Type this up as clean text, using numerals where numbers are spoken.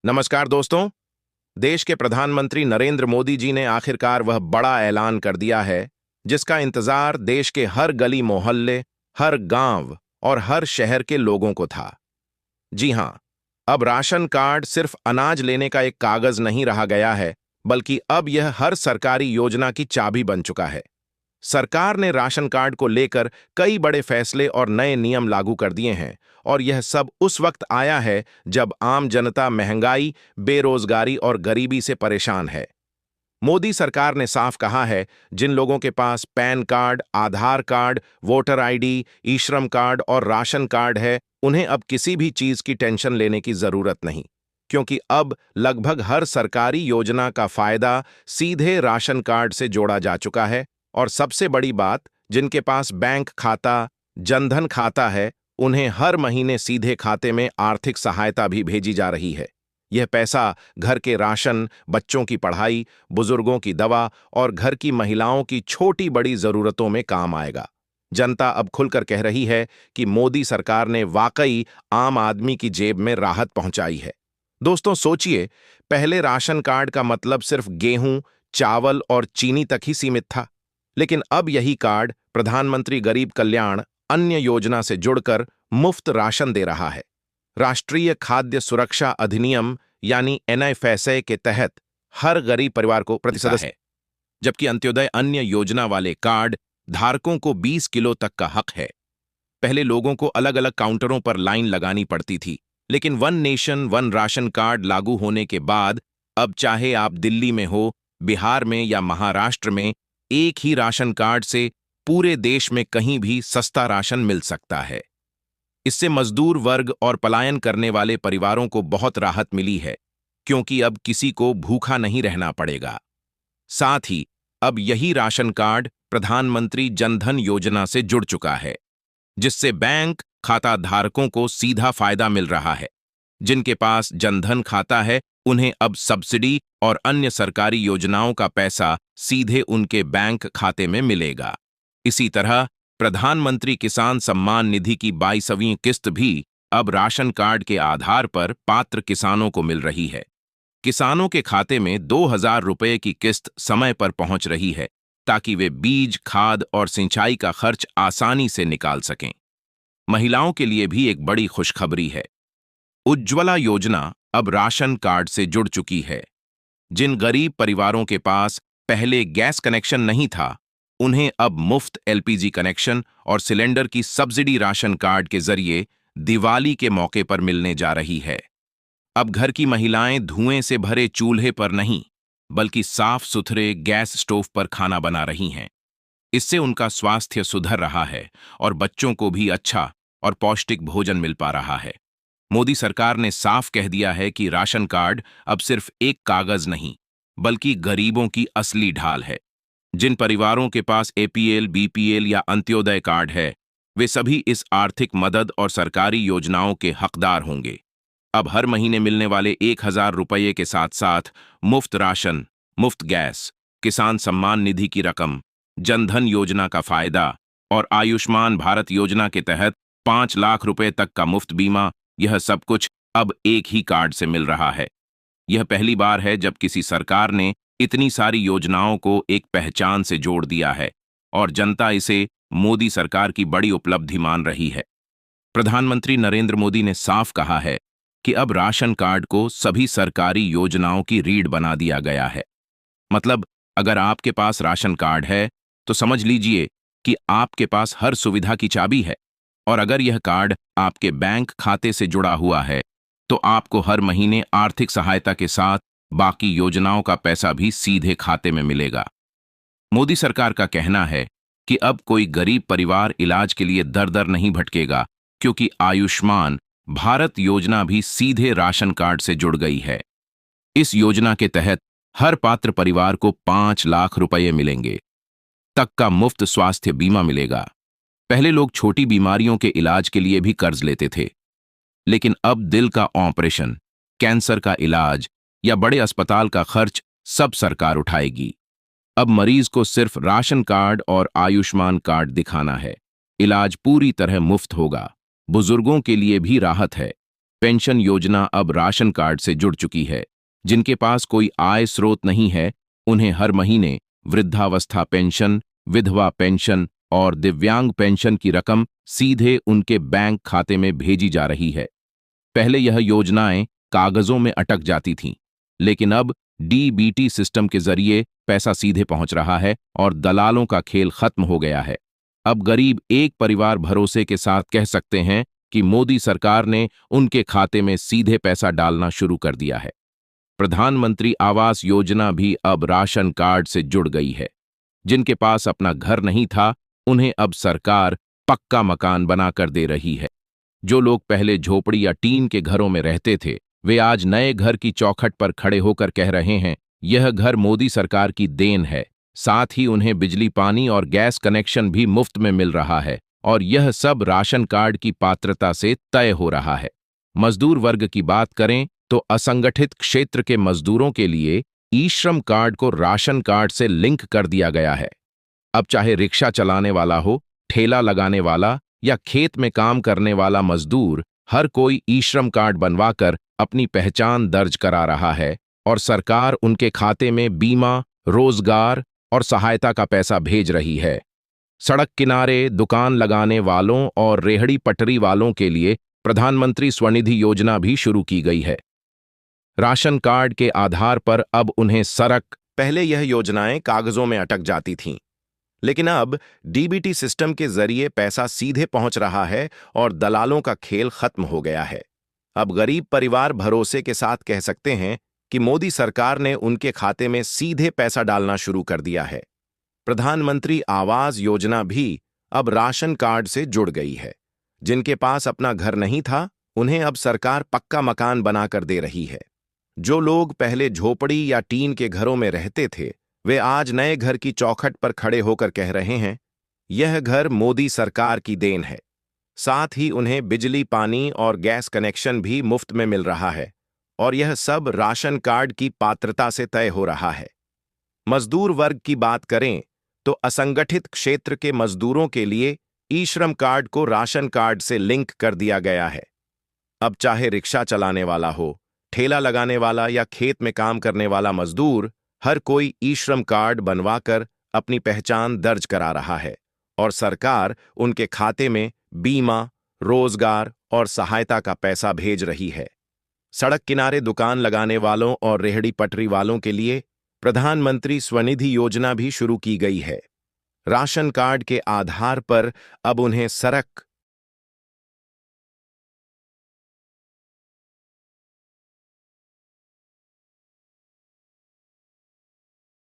नमस्कार दोस्तों। देश के प्रधानमंत्री नरेंद्र मोदी जी ने आखिरकार वह बड़ा ऐलान कर दिया है जिसका इंतजार देश के हर गली मोहल्ले, हर गांव और हर शहर के लोगों को था। जी हां, अब राशन कार्ड सिर्फ अनाज लेने का एक कागज नहीं रहा गया है, बल्कि अब यह हर सरकारी योजना की चाबी बन चुका है। सरकार ने राशन कार्ड को लेकर कई बड़े फैसले और नए नियम लागू कर दिए हैं, और यह सब उस वक्त आया है जब आम जनता महंगाई, बेरोजगारी और गरीबी से परेशान है। मोदी सरकार ने साफ कहा है, जिन लोगों के पास पैन कार्ड, आधार कार्ड, वोटर आईडी, ई श्रम कार्ड और राशन कार्ड है, उन्हें अब किसी भी चीज की टेंशन लेने की जरूरत नहीं, क्योंकि अब लगभग हर सरकारी योजना का फायदा सीधे राशन कार्ड से जोड़ा जा चुका है। और सबसे बड़ी बात, जिनके पास बैंक खाता, जनधन खाता है, उन्हें हर महीने सीधे खाते में आर्थिक सहायता भी भेजी जा रही है। यह पैसा घर के राशन, बच्चों की पढ़ाई, बुजुर्गों की दवा और घर की महिलाओं की छोटी बड़ी जरूरतों में काम आएगा। जनता अब खुलकर कह रही है कि मोदी सरकार ने वाकई आम आदमी की जेब में राहत पहुंचाई है। दोस्तों सोचिए, पहले राशन कार्ड का मतलब सिर्फ गेहूं, चावल और चीनी तक ही सीमित था, लेकिन अब यही कार्ड प्रधानमंत्री गरीब कल्याण अन्य योजना से जुड़कर मुफ्त राशन दे रहा है। राष्ट्रीय खाद्य सुरक्षा अधिनियम यानी एनएफएसए के तहत हर गरीब परिवार को प्रति सदस्य है, जबकि अंत्योदय अन्य योजना वाले कार्ड धारकों को 20 किलो तक का हक है। पहले लोगों को अलग अलग काउंटरों पर लाइन लगानी पड़ती थी, लेकिन one nation one ration card लागू होने के बाद अब चाहे आप दिल्ली में हो, बिहार में या महाराष्ट्र में, एक ही राशन कार्ड से पूरे देश में कहीं भी सस्ता राशन मिल सकता है। इससे मजदूर वर्ग और पलायन करने वाले परिवारों को बहुत राहत मिली है, क्योंकि अब किसी को भूखा नहीं रहना पड़ेगा। साथ ही अब यही राशन कार्ड प्रधानमंत्री जनधन योजना से जुड़ चुका है, जिससे बैंक खाता धारकों को सीधा फायदा मिल रहा है। जिनके पास जनधन खाता है, उन्हें अब सब्सिडी और अन्य सरकारी योजनाओं का पैसा सीधे उनके बैंक खाते में मिलेगा। इसी तरह प्रधानमंत्री किसान सम्मान निधि की 22वीं किस्त भी अब राशन कार्ड के आधार पर पात्र किसानों को मिल रही है। किसानों के खाते में 2000 रुपये की किस्त समय पर पहुंच रही है, ताकि वे बीज, खाद और सिंचाई का खर्च आसानी से निकाल सकें। महिलाओं के लिए भी एक बड़ी खुशखबरी है। उज्ज्वला योजना अब राशन कार्ड से जुड़ चुकी है। जिन गरीब परिवारों के पास पहले गैस कनेक्शन नहीं था, उन्हें अब मुफ्त एलपीजी कनेक्शन और सिलेंडर की सब्सिडी राशन कार्ड के जरिए दिवाली के मौके पर मिलने जा रही है। अब घर की महिलाएं धुएं से भरे चूल्हे पर नहीं, बल्कि साफ सुथरे गैस स्टोव पर खाना बना रही हैं। इससे उनका स्वास्थ्य सुधर रहा है और बच्चों को भी अच्छा और पौष्टिक भोजन मिल पा रहा है। मोदी सरकार ने साफ कह दिया है कि राशन कार्ड अब सिर्फ एक कागज नहीं, बल्कि गरीबों की असली ढाल है। जिन परिवारों के पास एपीएल, बीपीएल या अंत्योदय कार्ड है, वे सभी इस आर्थिक मदद और सरकारी योजनाओं के हकदार होंगे। अब हर महीने मिलने वाले 1000 रुपये के साथ साथ मुफ्त राशन, मुफ्त गैस, किसान सम्मान निधि की रकम, जनधन योजना का फायदा और आयुष्मान भारत योजना के तहत 5 लाख रुपए तक का मुफ्त बीमा, यह सब कुछ अब एक ही कार्ड से मिल रहा है। यह पहली बार है जब किसी सरकार ने इतनी सारी योजनाओं को एक पहचान से जोड़ दिया है, और जनता इसे मोदी सरकार की बड़ी उपलब्धि मान रही है। प्रधानमंत्री नरेंद्र मोदी ने साफ कहा है कि अब राशन कार्ड को सभी सरकारी योजनाओं की रीढ़ बना दिया गया है। मतलब, अगर आपके पास राशन कार्ड है, तो समझ लीजिए कि आपके पास हर सुविधा की चाबी है। और अगर यह कार्ड आपके बैंक खाते से जुड़ा हुआ है, तो आपको हर महीने आर्थिक सहायता के साथ बाकी योजनाओं का पैसा भी सीधे खाते में मिलेगा। मोदी सरकार का कहना है कि अब कोई गरीब परिवार इलाज के लिए दर दर नहीं भटकेगा, क्योंकि आयुष्मान भारत योजना भी सीधे राशन कार्ड से जुड़ गई है। इस योजना के तहत हर पात्र परिवार को 5 लाख रुपये मिलेंगे तक का मुफ्त स्वास्थ्य बीमा मिलेगा। पहले लोग छोटी बीमारियों के इलाज के लिए भी कर्ज लेते थे, लेकिन अब दिल का ऑपरेशन, कैंसर का इलाज या बड़े अस्पताल का खर्च सब सरकार उठाएगी। अब मरीज को सिर्फ राशन कार्ड और आयुष्मान कार्ड दिखाना है। इलाज पूरी तरह मुफ्त होगा। बुजुर्गों के लिए भी राहत है। पेंशन योजना अब राशन कार्ड से जुड़ चुकी है। जिनके पास कोई आय स्रोत नहीं है, उन्हें हर महीने वृद्धावस्था पेंशन, विधवा पेंशन और दिव्यांग पेंशन की रकम सीधे उनके बैंक खाते में भेजी जा रही है। पहले यह योजनाएं कागजों में अटक जाती थीं, लेकिन अब डीबीटी सिस्टम के जरिए पैसा सीधे पहुंच रहा है और दलालों का खेल खत्म हो गया है। अब गरीब एक परिवार भरोसे के साथ कह सकते हैं कि मोदी सरकार ने उनके खाते में सीधे पैसा डालना शुरू कर दिया है। प्रधानमंत्री आवास योजना भी अब राशन कार्ड से जुड़ गई है। जिनके पास अपना घर नहीं था, उन्हें अब सरकार पक्का मकान बनाकर दे रही है। जो लोग पहले झोपड़ी या टीन के घरों में रहते थे, वे आज नए घर की चौखट पर खड़े होकर कह रहे हैं, यह घर मोदी सरकार की देन है। साथ ही उन्हें बिजली, पानी और गैस कनेक्शन भी मुफ्त में मिल रहा है और यह सब राशन कार्ड की पात्रता से तय हो रहा है। मजदूर वर्ग की बात करें तो असंगठित क्षेत्र के मजदूरों के लिए ई श्रम कार्ड को राशन कार्ड से लिंक कर दिया गया है। अब चाहे रिक्शा चलाने वाला हो, ठेला लगाने वाला या खेत में काम करने वाला मजदूर, हर कोई ई श्रम कार्ड बनवाकर अपनी पहचान दर्ज करा रहा है और सरकार उनके खाते में बीमा, रोजगार और सहायता का पैसा भेज रही है। सड़क किनारे दुकान लगाने वालों और रेहड़ी पटरी वालों के लिए प्रधानमंत्री स्वनिधि योजना भी शुरू की गई है। राशन कार्ड के आधार पर अब उन्हें पहले यह योजनाएं कागजों में अटक जाती थीं, लेकिन अब डीबीटी सिस्टम के जरिए पैसा सीधे पहुंच रहा है और दलालों का खेल खत्म हो गया है। अब गरीब परिवार भरोसे के साथ कह सकते हैं कि मोदी सरकार ने उनके खाते में सीधे पैसा डालना शुरू कर दिया है। प्रधानमंत्री आवास योजना भी अब राशन कार्ड से जुड़ गई है। जिनके पास अपना घर नहीं था, उन्हें अब सरकार पक्का मकान बनाकर दे रही है। जो लोग पहले झोपड़ी या टीन के घरों में रहते थे, वे आज नए घर की चौखट पर खड़े होकर कह रहे हैं, यह घर मोदी सरकार की देन है। साथ ही उन्हें बिजली, पानी और गैस कनेक्शन भी मुफ्त में मिल रहा है और यह सब राशन कार्ड की पात्रता से तय हो रहा है। मजदूर वर्ग की बात करें तो असंगठित क्षेत्र के मजदूरों के लिए ई श्रम कार्ड को राशन कार्ड से लिंक कर दिया गया है। अब चाहे रिक्शा चलाने वाला हो, ठेला लगाने वाला या खेत में काम करने वाला मजदूर, हर कोई ई श्रम कार्ड बनवाकर अपनी पहचान दर्ज करा रहा है और सरकार उनके खाते में बीमा, रोजगार और सहायता का पैसा भेज रही है। सड़क किनारे दुकान लगाने वालों और रेहड़ी पटरी वालों के लिए प्रधानमंत्री स्वनिधि योजना भी शुरू की गई है। राशन कार्ड के आधार पर अब उन्हें